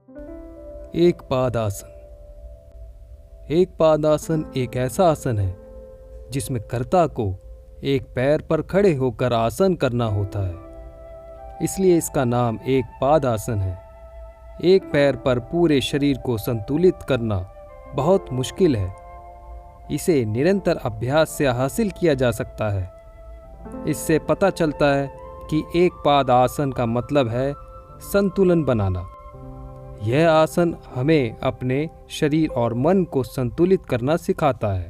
एक पाद आसन। एक पाद आसन एक ऐसा आसन है जिसमें कर्ता को एक पैर पर खड़े होकर आसन करना होता है, इसलिए इसका नाम एक पाद आसन है। एक पैर पर पूरे शरीर को संतुलित करना बहुत मुश्किल है। इसे निरंतर अभ्यास से हासिल किया जा सकता है। इससे पता चलता है कि एक पाद आसन का मतलब है संतुलन बनाना। यह आसन हमें अपने शरीर और मन को संतुलित करना सिखाता है।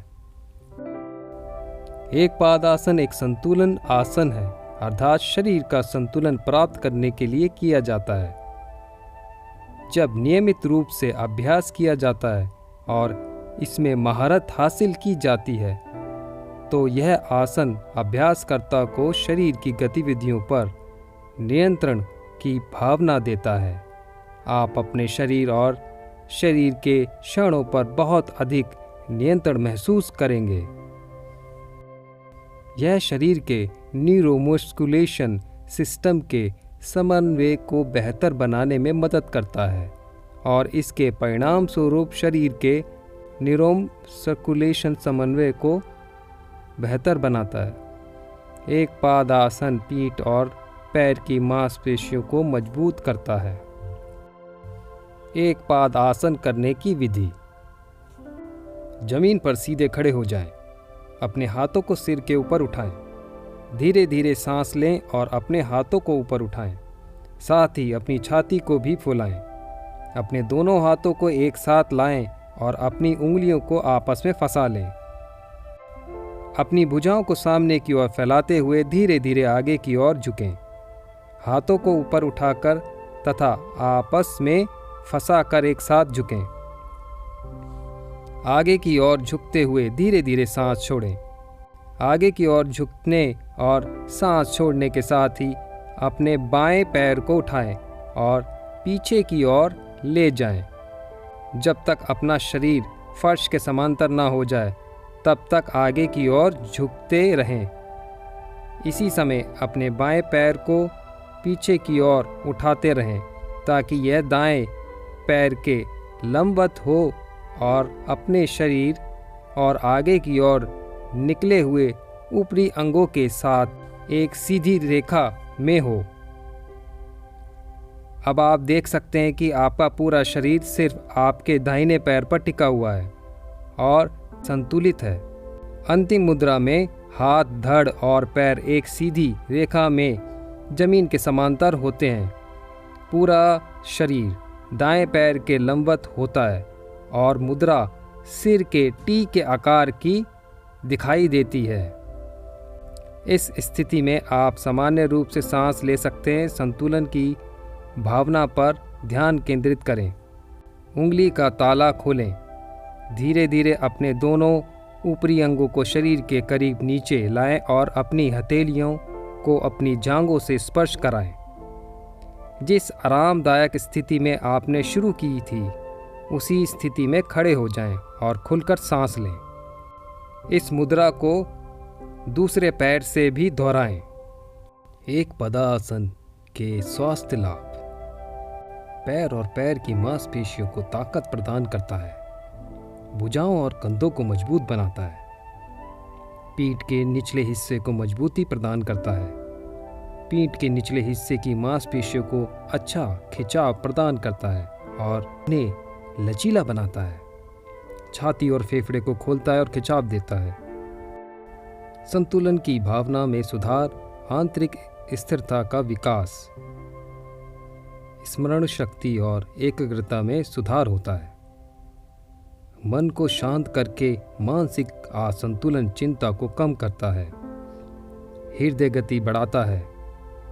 एक पाद आसन एक संतुलन आसन है, अर्थात शरीर का संतुलन प्राप्त करने के लिए किया जाता है। जब नियमित रूप से अभ्यास किया जाता है और इसमें महारत हासिल की जाती है तो यह आसन अभ्यासकर्ता को शरीर की गतिविधियों पर नियंत्रण की भावना देता है। आप अपने शरीर और शरीर के क्षणों पर बहुत अधिक नियंत्रण महसूस करेंगे। यह शरीर के न्यूरोमस्कुलेशन सिस्टम के समन्वय को बेहतर बनाने में मदद करता है और इसके परिणाम स्वरूप शरीर के न्यूरोमस्कुलेशन समन्वय को बेहतर बनाता है। एक पाद आसन पीठ और पैर की मांसपेशियों को मजबूत करता है। एक पाद आसन करने की विधि। जमीन पर सीधे खड़े हो जाएं। अपने हाथों को सिर के ऊपर उठाएं। धीरे धीरे सांस लें और अपने हाथों को ऊपर उठाएं। साथ ही अपनी छाती को भी फुलाएं। अपने दोनों हाथों को एक साथ लाएं और अपनी उंगलियों को आपस में फंसा लें। अपनी भुजाओं को सामने की ओर फैलाते हुए धीरे धीरे आगे की ओर झुकें। हाथों को ऊपर उठाकर तथा आपस में फंसाकर एक साथ झुकें। आगे की ओर झुकते हुए धीरे धीरे सांस छोड़ें। आगे की ओर झुकने और सांस छोड़ने के साथ ही अपने बाएं पैर को उठाएं और पीछे की ओर ले जाएं। जब तक अपना शरीर फर्श के समांतर ना हो जाए तब तक आगे की ओर झुकते रहें। इसी समय अपने बाएं पैर को पीछे की ओर उठाते रहें ताकि यह दाएं पैर के लंबवत हो और अपने शरीर और आगे की ओर निकले हुए ऊपरी अंगों के साथ एक सीधी रेखा में हो। अब आप देख सकते हैं कि आपका पूरा शरीर सिर्फ आपके दाहिने पैर पर टिका हुआ है और संतुलित है। अंतिम मुद्रा में हाथ, धड़ और पैर एक सीधी रेखा में जमीन के समांतर होते हैं। पूरा शरीर दाएं पैर के लंबवत होता है और मुद्रा सिर के टी के आकार की दिखाई देती है। इस स्थिति में आप सामान्य रूप से सांस ले सकते हैं। संतुलन की भावना पर ध्यान केंद्रित करें। उंगली का ताला खोलें। धीरे धीरे अपने दोनों ऊपरी अंगों को शरीर के करीब नीचे लाएं और अपनी हथेलियों को अपनी जांघों से स्पर्श कराएं। जिस आरामदायक स्थिति में आपने शुरू की थी उसी स्थिति में खड़े हो जाएं और खुलकर सांस लें। इस मुद्रा को दूसरे पैर से भी दोहराएं। एक पदासन के स्वास्थ्य लाभ। पैर और पैर की मांसपेशियों को ताकत प्रदान करता है। भुजाओं और कंधों को मजबूत बनाता है। पीठ के निचले हिस्से को मजबूती प्रदान करता है। पीठ के निचले हिस्से की मांसपेशियों को अच्छा खिंचाव प्रदान करता है और उन्हें लचीला बनाता है। छाती और फेफड़े को खोलता है और खिंचाव देता है। संतुलन की भावना में सुधार, आंतरिक स्थिरता का विकास, स्मरण शक्ति और एकाग्रता में सुधार होता है। मन को शांत करके मानसिक असंतुलन चिंता को कम करता है। हृदय गति बढ़ाता है।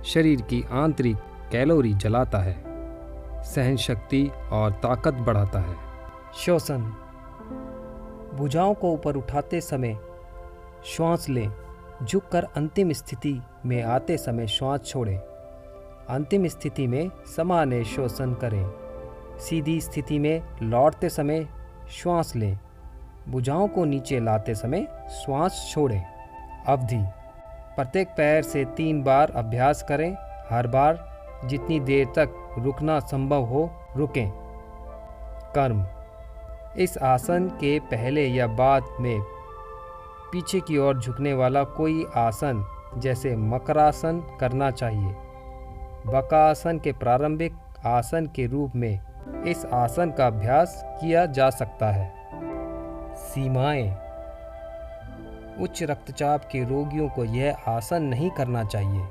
शरीर की आंतरिक कैलोरी जलाता है। सहन शक्ति और ताकत बढ़ाता है। श्वसन। भुजाओं को ऊपर उठाते समय श्वास लें। झुककर अंतिम स्थिति में आते समय श्वास छोड़ें। अंतिम स्थिति में सामान्य श्वसन करें। सीधी स्थिति में लौटते समय श्वास लें। भुजाओं को नीचे लाते समय श्वास छोड़ें। अवधि। प्रत्येक पैर से 3 बार अभ्यास करें। हर बार जितनी देर तक रुकना संभव हो रुकें। कर्म। इस आसन के पहले या बाद में पीछे की ओर झुकने वाला कोई आसन जैसे मकरासन करना चाहिए। बकासन के प्रारंभिक आसन के रूप में इस आसन का अभ्यास किया जा सकता है। सीमाएं। उच्च रक्तचाप के रोगियों को यह आसन नहीं करना चाहिए।